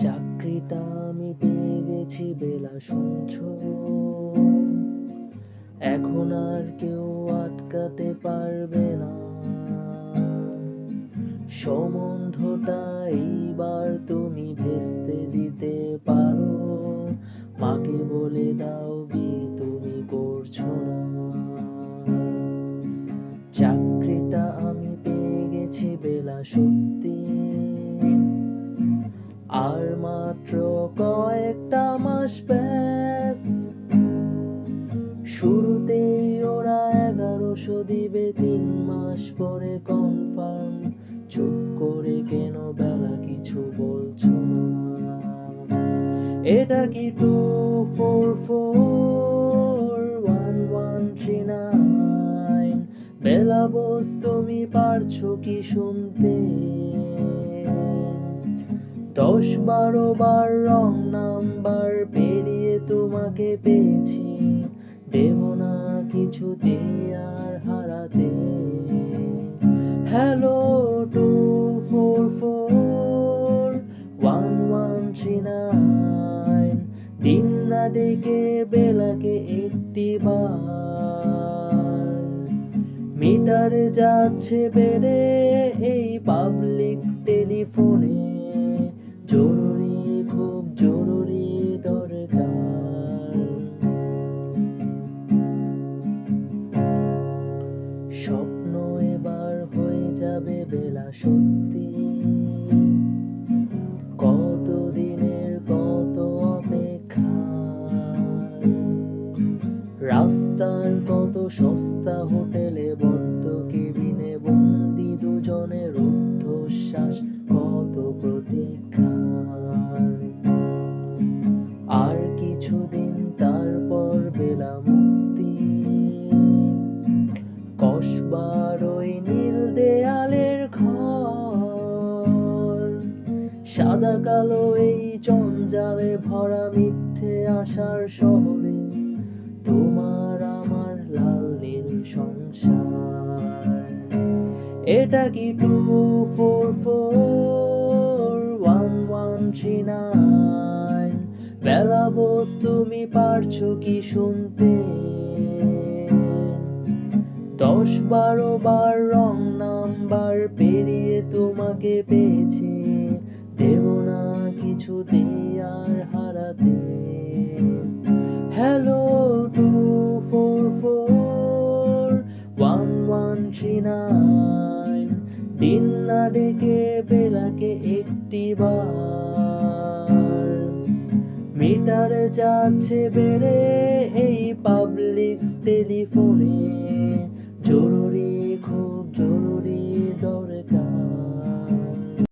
চাকরিটা আমি পেয়ে গেছি বেলা শুনছো, এখন আর কেউ আটকাতে পারবে না। সম্বন্ধটা এইবার তুমি ভেস্তে দিতে পারো, মাকে বলে দাও বিয়ে তুমি করছো না। চাকরিটা আমি পেয়ে গেছি বেলা সত্যি, আর মাত্র কয়েকটা মাস ব্যাস। শুরুতেই ওরা 1100 দিবে, 3 মাস পরে কনফার্ম। চুপ করে কেন বেলা কিছু বলছো না? এটা কি 2441139? বেলা বস তুমি পারছো কি শুনতে? 10-12 বার রং নাম্বার পেরিয়ে তোমাকে পেয়েছি, দেব না কিছুতেই আর হারাতে। হ্যালো 2441139, দিন না ডেকে বেলাকে একটিবার। মিটারে যাচ্ছে বেড়ে এই পাবলিক টেলিফোনে, জরুরি খুব জরুরি দরকার। স্বপ্ন এবার হয়ে যাবে বেলা সত্যি, কতদিনের কত অপেক্ষা। রাস্তার কত সস্তা হোটেলে বদ্ধ কেবিনে বন্দি দুজনের রুদ্ধশ্বাস, কত প্রতীক্ষার। আর কিছুদিন তারপর বেলা মুক্তি, কসবার ওই নীল দেয়ালের ঘর। সাদা কালো এই জঞ্জালে ভরা মিথ্যে আশার শহরে, তোমার আমার লাল নীল সংসার। এটা কি 2441139? বেলা বস তুমি পারছো কি শুনতে? 10-12 বার রং নাম্বার পেরিয়ে তোমাকে পেয়েছি, দেব না কিছুতেই আর হারাতে। হ্যালো 2441139, দিন না ডেকে বেলাকে একটিবার। মিটারে যাচ্ছে বেড়ে এই পাবলিক টেলিফোন।